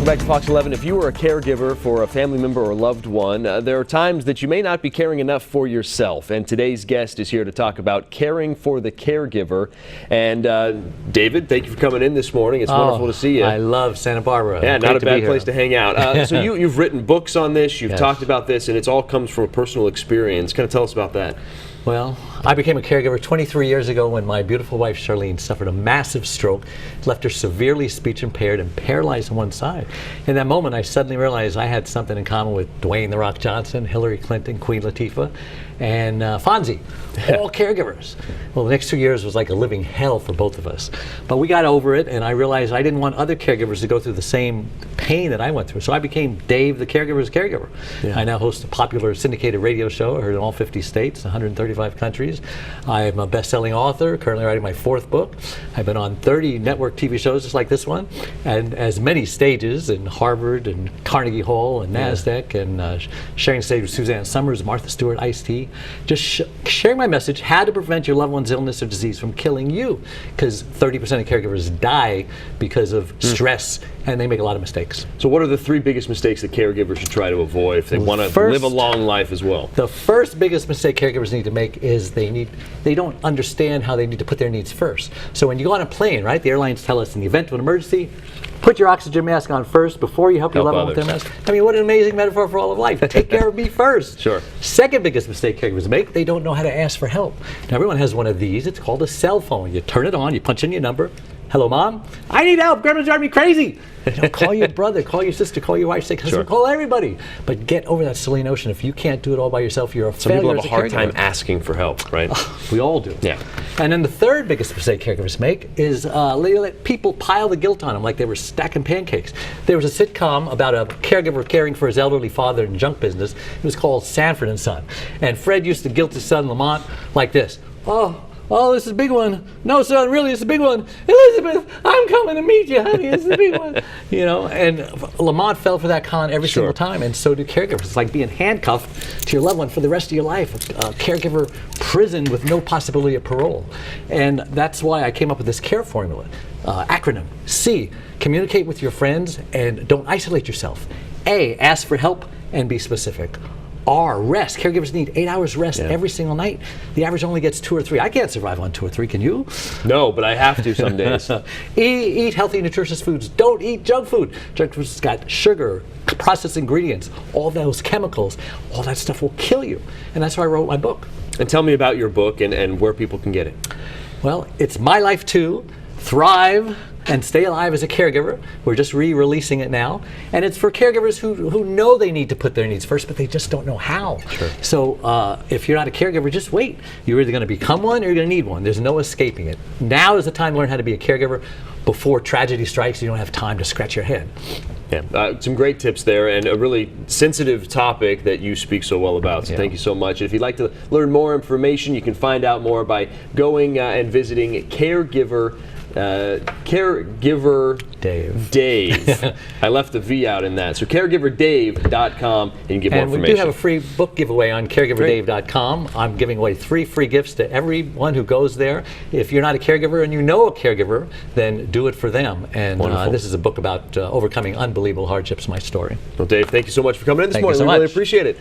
Welcome back to Fox 11. If you are a caregiver for a family member or loved one, there are times that you may not be caring enough for yourself. And today's guest is here to talk about caring for the caregiver. And David, thank you for coming in this morning. It's wonderful to see you. I love Santa Barbara. Yeah, not a bad place to hang out. So you've written books on this, you've talked about this, and it all comes from a personal experience. Kind of tell us about that. Well, I became a caregiver 23 years ago when my beautiful wife Charlene suffered a massive stroke, left her severely speech impaired and paralyzed on one side. In that moment, I suddenly realized I had something in common with Dwayne "The Rock" Johnson, Hillary Clinton, Queen Latifah, and Fonzie, all caregivers. Well, the next 2 years was like a living hell for both of us. But we got over it, and I realized I didn't want other caregivers to go through the same pain that I went through. So I became Dave, the caregiver's caregiver. I now host a popular syndicated radio show, heard in all 50 states, 135 countries. I'm a best-selling author, currently writing my 4th book. I've been on 30 network TV shows just like this one, and as many stages in Harvard and Carnegie Hall and NASDAQ, and sharing stage with Suzanne Summers, Martha Stewart, Ice-T. Just sharing my message, how to prevent your loved one's illness or disease from killing you, because 30% of caregivers die because of stress, and they make a lot of mistakes. So what are the 3 biggest mistakes that caregivers should try to avoid if they want to live a long life as well? The first biggest mistake caregivers need to make is they don't understand how they need to put their needs first. So when you go on a plane, right, the airlines tell us in the event of an emergency, put your oxygen mask on first before you help your loved one with their mask. I mean, what an amazing metaphor for all of life. Take care of me first. Sure. Second biggest mistake caregivers make, they don't know how to ask for help. Now, everyone has one of these. It's called a cell phone. You turn it on, you punch in your number. Hello, Mom. I need help. Grandma's driving me crazy. Call your brother, call your sister, call your wife, say, call everybody. But get over that silly notion. If you can't do it all by yourself, you're a failure. Some people have a hard time asking for help, right? We all do. Yeah. And then the third biggest mistake caregivers make is they let people pile the guilt on them like they were stacking pancakes. There was a sitcom about a caregiver caring for his elderly father in the junk business. It was called Sanford and Son. And Fred used to guilt his son Lamont like this. Oh, this is a big one. No, son, really, it's a big one. Elizabeth, I'm coming to meet you, honey. It's a big one. You know, and Lamont fell for that con every single time, and so do caregivers. It's like being handcuffed to your loved one for the rest of your life, a caregiver prison with no possibility of parole. And that's why I came up with this CARE formula. Acronym. C, communicate with your friends and don't isolate yourself. A, ask for help and be specific. R, rest. Caregivers need 8 hours rest every single night. The average only gets 2 or 3. I can't survive on 2 or 3, can you? No, but I have to some days. E, eat healthy, nutritious foods. Don't eat junk food. Junk food's got sugar, processed ingredients, all those chemicals. All that stuff will kill you. And that's why I wrote my book. And tell me about your book and where people can get it. Well, it's My Life Too, Thrive and Stay Alive as a Caregiver. We're just re-releasing it now. And it's for caregivers who know they need to put their needs first, but they just don't know how. Sure. So if you're not a caregiver, just wait. You're either going to become one or you're going to need one. There's no escaping it. Now is the time to learn how to be a caregiver before tragedy strikes. You don't have time to scratch your head. Yeah, some great tips there, and a really sensitive topic that you speak so well about. So thank you so much. And if you'd like to learn more information, you can find out more by going and visiting Caregiver Dave. I left the V out in that. So caregiverdave.com, and you can get more information. And we do have a free book giveaway on caregiverdave.com. I'm giving away 3 free gifts to everyone who goes there. If you're not a caregiver and you know a caregiver, then do it for them. And this is a book about overcoming unbelievable hardships, my story. Well, Dave, thank you so much for coming in this morning. Thank you so We much. really appreciate it.